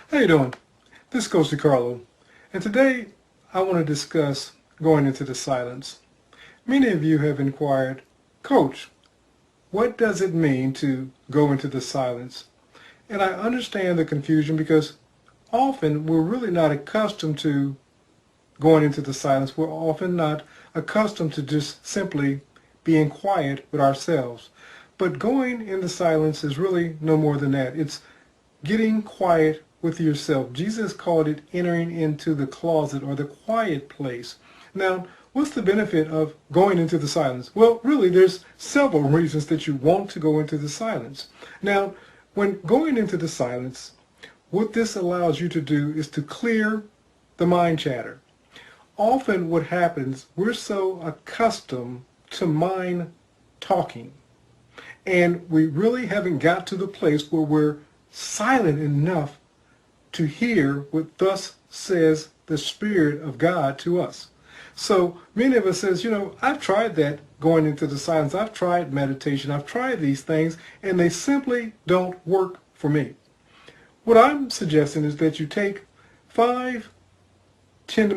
How you doing? This is Coach DeCarlo, and today I want to discuss going into the silence. Many of you have inquired, Coach, what does it mean to go into the silence? And I understand the confusion because often we're really not accustomed to going into the silence. We're often not accustomed to just simply being quiet with ourselves. But going into silence is really no more than that. It's getting quiet with yourself. Jesus called it entering into the closet or the quiet place. Now, what's the benefit of going into the silence? Well, really, there's several reasons that you want to go into the silence. Now, when going into the silence, what this allows you to do is to clear the mind chatter. Often what happens, we're so accustomed to mind talking, and we really haven't got to the place where we're silent enough to hear what thus says the Spirit of God to us. So many of us says, I've tried that going into the silence. I've tried meditation. I've tried these things, and they simply don't work for me. What I'm suggesting is that you take 5-10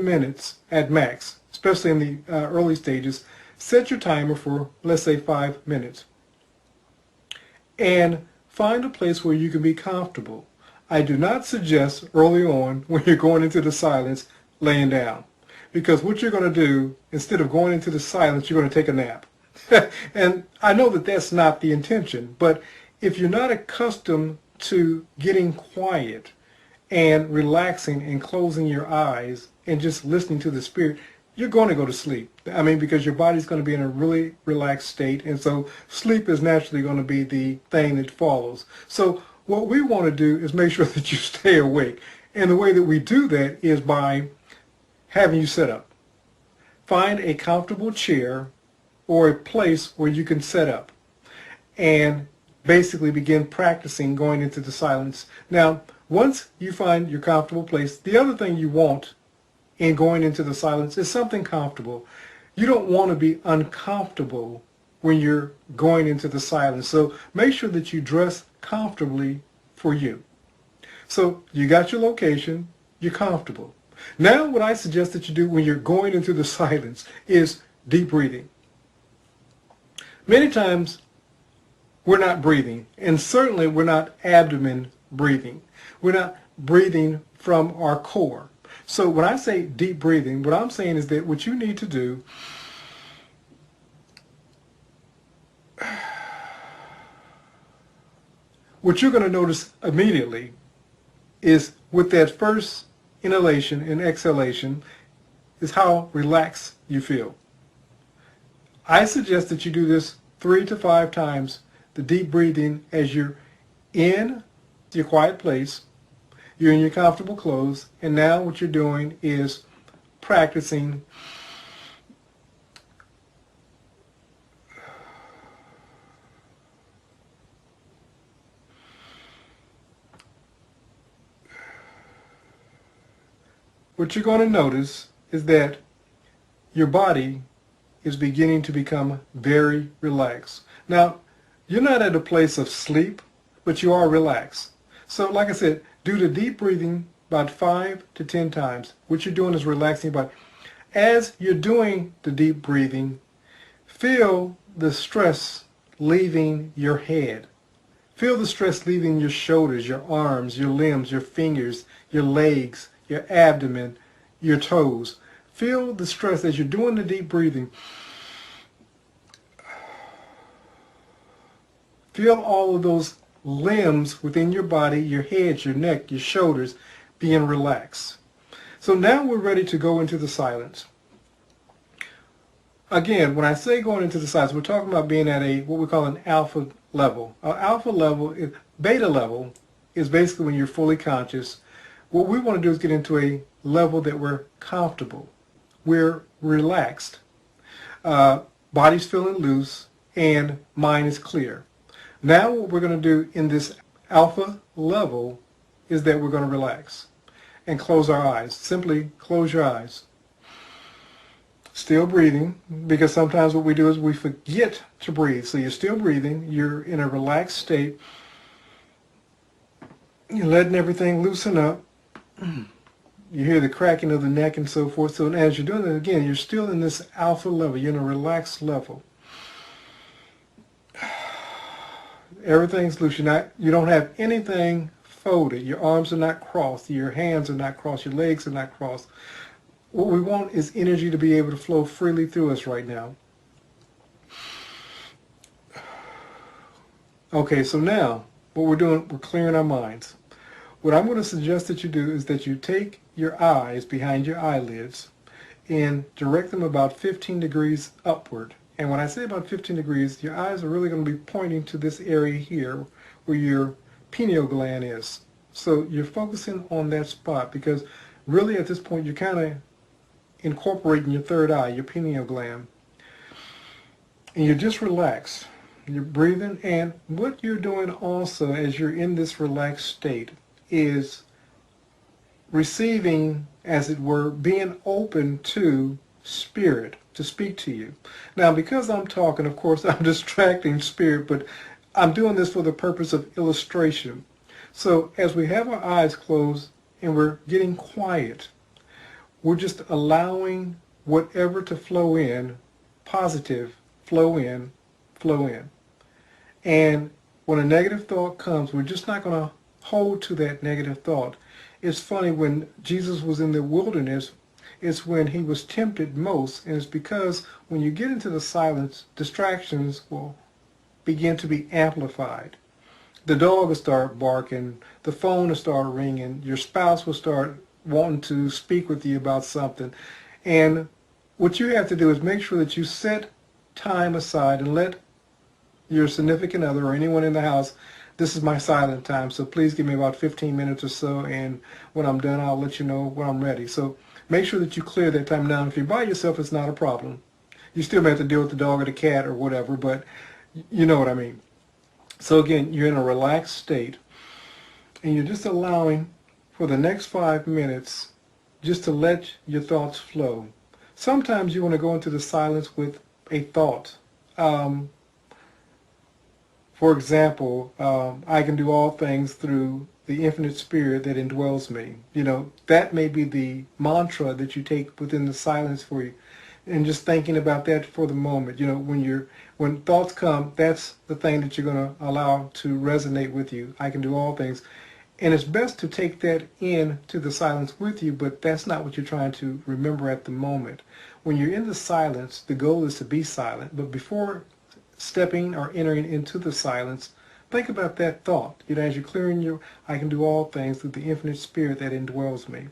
minutes at max, especially in the early stages. Set your timer for, let's say, 5 minutes. And find a place where you can be comfortable. I do not suggest early on when you're going into the silence laying down, because what you're going to do, instead of going into the silence, you're going to take a nap. And I know that that's not the intention, but if you're not accustomed to getting quiet and relaxing and closing your eyes and just listening to the Spirit, you're going to go to sleep. Because your body's going to be in a really relaxed state, and so sleep is naturally going to be the thing that follows. So what we want to do is make sure that you stay awake. And the way that we do that is by having you sit up. Find a comfortable chair or a place where you can set up and basically begin practicing going into the silence. Now, once you find your comfortable place, the other thing you want in going into the silence is something comfortable. You don't want to be uncomfortable when you're going into the silence. So make sure that you dress comfortably for you. So you got your location, you're comfortable. Now what I suggest that you do when you're going into the silence is deep breathing. Many times we're not breathing, and certainly we're not abdomen breathing. We're not breathing from our core. So when I say deep breathing, what I'm saying is that what you need to do what you're going to notice immediately is with that first inhalation and exhalation is how relaxed you feel. I suggest that you do this 3 to 5 times, the deep breathing, as you're in your quiet place, you're in your comfortable clothes, and now what you're doing is practicing what you're going to notice is that your body is beginning to become very relaxed. Now, you're not at a place of sleep, but you are relaxed. So like I said, do the deep breathing about 5 to 10 times. What you're doing is relaxing your body. As you're doing the deep breathing, feel the stress leaving your head. Feel the stress leaving your shoulders, your arms, your limbs, your fingers, your legs, your abdomen, your toes. Feel the stress as you're doing the deep breathing. Feel all of those limbs within your body, your head, your neck, your shoulders being relaxed. So now we're ready to go into the silence. Again, when I say going into the silence, we're talking about being at what we call an alpha level. Beta level is basically when you're fully conscious. What we want to do is get into a level that we're comfortable, we're relaxed, body's feeling loose, and mind is clear. Now what we're going to do in this alpha level is that we're going to relax. and close our eyes. Simply close your eyes. Still breathing, because sometimes what we do is we forget to breathe. So you're still breathing, you're in a relaxed state, you're letting everything loosen up. You hear the cracking of the neck and so forth. So as you're doing it again, you're still in this alpha level, you're in a relaxed level. Everything's loose. You don't have anything folded. Your arms are not crossed, your hands are not crossed, your legs are not crossed. What we want is energy to be able to flow freely through us right now. Okay, so now what we're doing, we're clearing our minds. What I'm going to suggest that you do is that you take your eyes behind your eyelids and direct them about 15 degrees upward. And when I say about 15 degrees, your eyes are really going to be pointing to this area here where your pineal gland is. So you're focusing on that spot, because really at this point you're kind of incorporating your third eye, your pineal gland. And you're just relaxed. You're breathing, and what you're doing also as you're in this relaxed state is receiving, as it were, being open to Spirit to speak to you. Now, because I'm talking, of course, I'm distracting Spirit, but I'm doing this for the purpose of illustration. So as we have our eyes closed and we're getting quiet, we're just allowing whatever to flow in, positive, flow in, flow in. And when a negative thought comes, we're just not going to hold to that negative thought. It's funny, when Jesus was in the wilderness, it's when he was tempted most, and it's because when you get into the silence, distractions will begin to be amplified. The dog will start barking, the phone will start ringing, your spouse will start wanting to speak with you about something. And what you have to do is make sure that you set time aside and let your significant other or anyone in the house, this is my silent time, so please give me about 15 minutes or so, and when I'm done, I'll let you know when I'm ready. So make sure that you clear that time down. If you're by yourself, it's not a problem. You still may have to deal with the dog or the cat or whatever, but you know what I mean. So again, you're in a relaxed state, and you're just allowing for the next 5 minutes just to let your thoughts flow. Sometimes you want to go into the silence with a thought. For example, I can do all things through the infinite Spirit that indwells me. You know, that may be the mantra that you take within the silence for you. And just thinking about that for the moment. You know, when thoughts come, that's the thing that you're going to allow to resonate with you. I can do all things. And it's best to take that into the silence with you, but that's not what you're trying to remember at the moment. When you're in the silence, the goal is to be silent. But before stepping or entering into the silence, think about that thought. You know, as you're clearing I can do all things through the infinite Spirit that indwells me.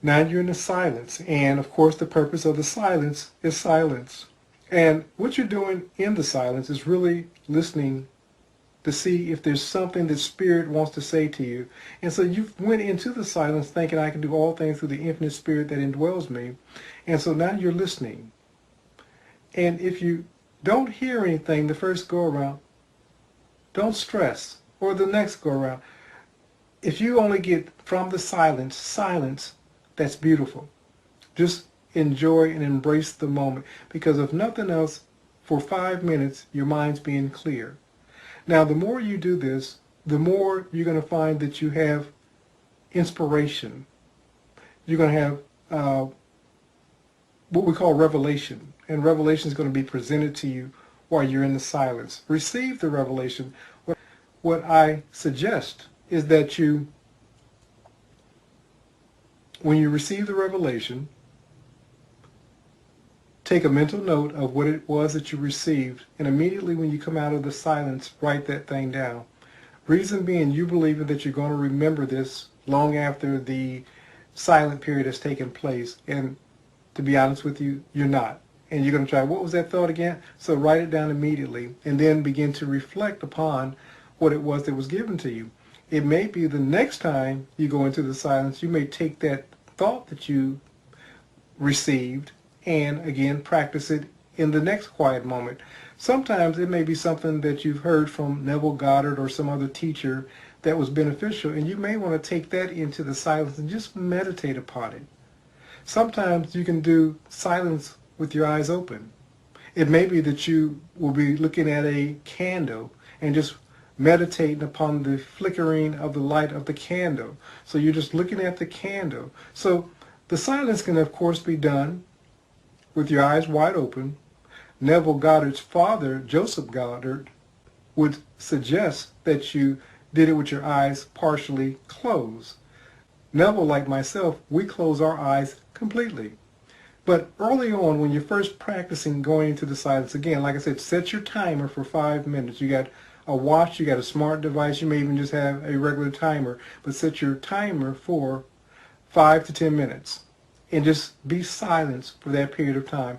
Now you're in the silence, and of course the purpose of the silence is silence. And what you're doing in the silence is really listening to see if there's something that Spirit wants to say to you. And so you went into the silence thinking, I can do all things through the infinite Spirit that indwells me. And so now you're listening. And if you don't hear anything the first go around, don't stress, or the next go around. If you only get from the silence, that's beautiful. Just enjoy and embrace the moment, because if nothing else, for 5 minutes, your mind's being clear. Now, the more you do this, the more you're going to find that you have inspiration. You're going to have what we call revelation. And revelation is going to be presented to you while you're in the silence. Receive the revelation. What I suggest is that when you receive the revelation, take a mental note of what it was that you received, and immediately when you come out of the silence, write that thing down. Reason being, you believe that you're going to remember this long after the silent period has taken place, and to be honest with you, you're not. And you're going to try, what was that thought again? So write it down immediately, and then begin to reflect upon what it was that was given to you. It may be the next time you go into the silence, you may take that thought that you received and again practice it in the next quiet moment. Sometimes it may be something that you've heard from Neville Goddard or some other teacher that was beneficial, and you may want to take that into the silence and just meditate upon it. Sometimes you can do silence with your eyes open. It may be that you will be looking at a candle and just meditating upon the flickering of the light of the candle. So you're just looking at the candle. So the silence can, of course, be done with your eyes wide open. Neville Goddard's father, Joseph Goddard, would suggest that you did it with your eyes partially closed. Neville, like myself, we close our eyes completely. But early on, when you're first practicing going into the silence, again, like I said, set your timer for 5 minutes. You got a watch, you got a smart device, you may even just have a regular timer, but set your timer for 5 to 10 minutes and just be silent for that period of time.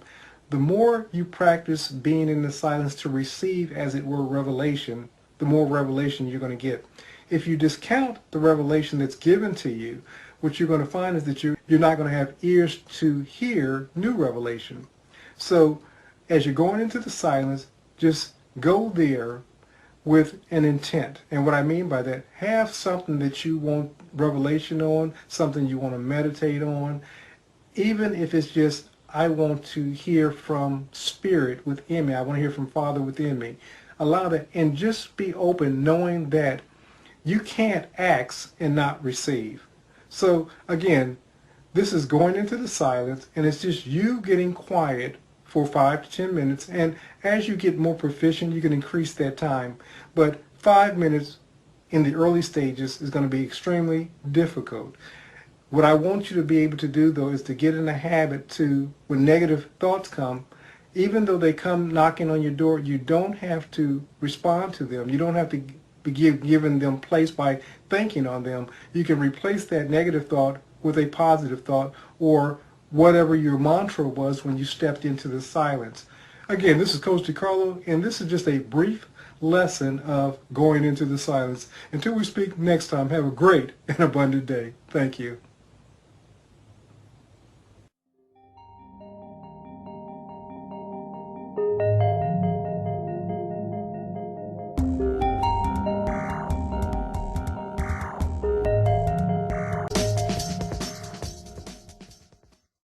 The more you practice being in the silence to receive, as it were, revelation, the more revelation you're going to get. If you discount the revelation that's given to you, what you're going to find is that you're not going to have ears to hear new revelation. So as you're going into the silence, just go there with an intent. And what I mean by that, have something that you want revelation on, something you want to meditate on, even if it's just, I want to hear from Spirit within me. I want to hear from Father within me. Allow that, and just be open, knowing that you can't ask and not receive. So again, this is going into the silence, and it's just you getting quiet for 5 to 10 minutes. And as you get more proficient, you can increase that time. But 5 minutes in the early stages is going to be extremely difficult. What I want you to be able to do, though, is to get in a habit to, when negative thoughts come, even though they come knocking on your door, you don't have to respond to them. You don't have to be giving them place by thinking on them. You can replace that negative thought with a positive thought, or whatever your mantra was when you stepped into the silence. Again, this is Coach DeCarlo, and this is just a brief lesson of going into the silence. Until we speak next time, have a great and abundant day. Thank you.